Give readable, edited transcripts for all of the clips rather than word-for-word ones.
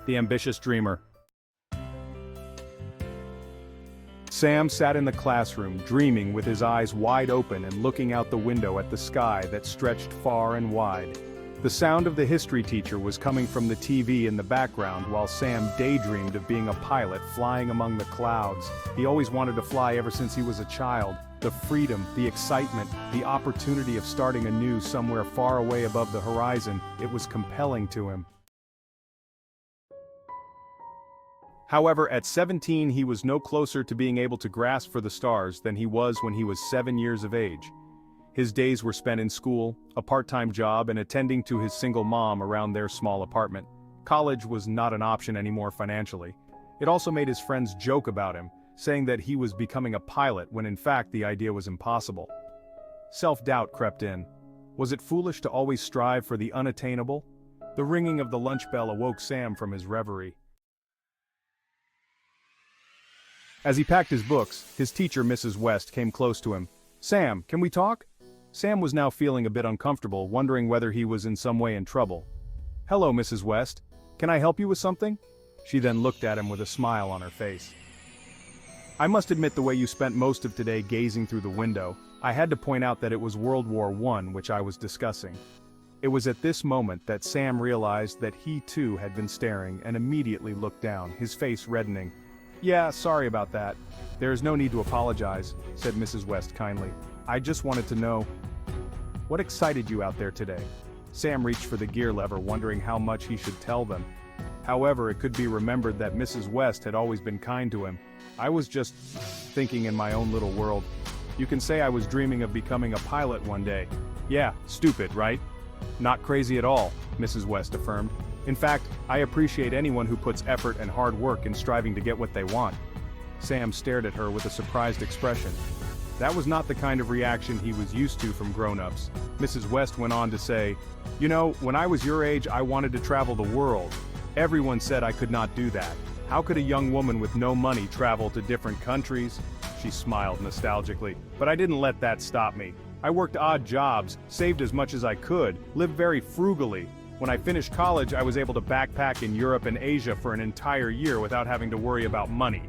The Ambitious Dreamer. Sam sat in the classroom, dreaming with his eyes wide open and looking out the window at the sky that stretched far and wide. The sound of the history teacher was coming from the TV in the background while Sam daydreamed of being a pilot flying among the clouds. He always wanted to fly ever since he was a child. The freedom, the excitement, the opportunity of starting anew somewhere far away above the horizon, it was compelling to him. However, at 17 he was no closer to being able to grasp for the stars than he was when he was 7 years of age. His days were spent in school, a part-time job, and attending to his single mom around their small apartment. College was not an option anymore financially. It also made his friends joke about him, saying that he was becoming a pilot when in fact the idea was impossible. Self-doubt crept in. Was it foolish to always strive for the unattainable? The ringing of the lunch bell awoke Sam from his reverie. As he packed his books, his teacher, Mrs. West, came close to him. "Sam, can we talk?" Sam was now feeling a bit uncomfortable, wondering whether he was in some way in trouble. "Hello, Mrs. West. Can I help you with something?" She then looked at him with a smile on her face. "I must admit the way you spent most of today gazing through the window, I had to point out that it was World War I which I was discussing." It was at this moment that Sam realized that he too had been staring and immediately looked down, his face reddening. "Yeah, sorry about that. There is no need to apologize," said Mrs. West kindly. "I just wanted to know, what excited you out there today?" Sam reached for the gear lever, wondering how much he should tell them. However, it could be remembered that Mrs. West had always been kind to him. "I was just thinking in my own little world. You can say I was dreaming of becoming a pilot one day." "Yeah, stupid, right?" "Not crazy at all," Mrs. West affirmed. "In fact, I appreciate anyone who puts effort and hard work in striving to get what they want." Sam stared at her with a surprised expression. That was not the kind of reaction he was used to from grown-ups. Mrs. West went on to say, "You know, when I was your age I wanted to travel the world. Everyone said I could not do that. How could a young woman with no money travel to different countries?" She smiled nostalgically. "But I didn't let that stop me. I worked odd jobs, saved as much as I could, lived very frugally. When I finished college I was able to backpack in Europe and Asia for an entire year without having to worry about money."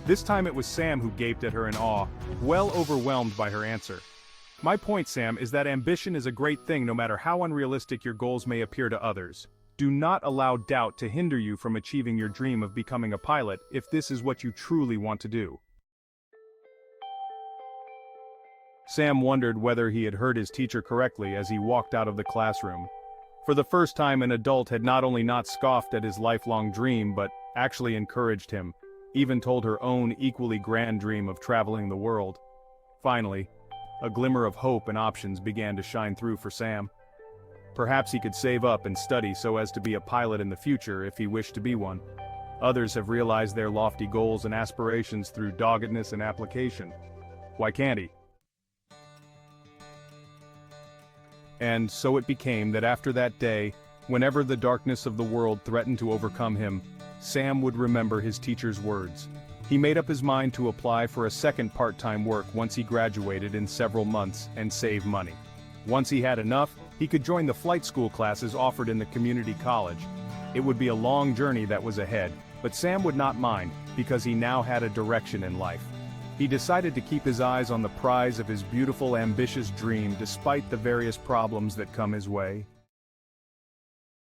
This time it was Sam who gaped at her in awe, well overwhelmed by her answer. "My point, Sam, is that ambition is a great thing no matter how unrealistic your goals may appear to others. Do not allow doubt to hinder you from achieving your dream of becoming a pilot if this is what you truly want to do." Sam wondered whether he had heard his teacher correctly as he walked out of the classroom. For the first time an adult had not only not scoffed at his lifelong dream but actually encouraged him, even told her own equally grand dream of traveling the world. Finally, a glimmer of hope and options began to shine through for Sam. Perhaps he could save up and study so as to be a pilot in the future if he wished to be one. Others have realized their lofty goals and aspirations through doggedness and application. Why can't he? And so it became that after that day, whenever the darkness of the world threatened to overcome him, Sam would remember his teacher's words. He made up his mind to apply for a second part-time work once he graduated in several months and save money. Once he had enough, he could join the flight school classes offered in the community college. It would be a long journey that was ahead, but Sam would not mind, because he now had a direction in life. He decided to keep his eyes on the prize of his beautiful, ambitious dream despite the various problems that come his way.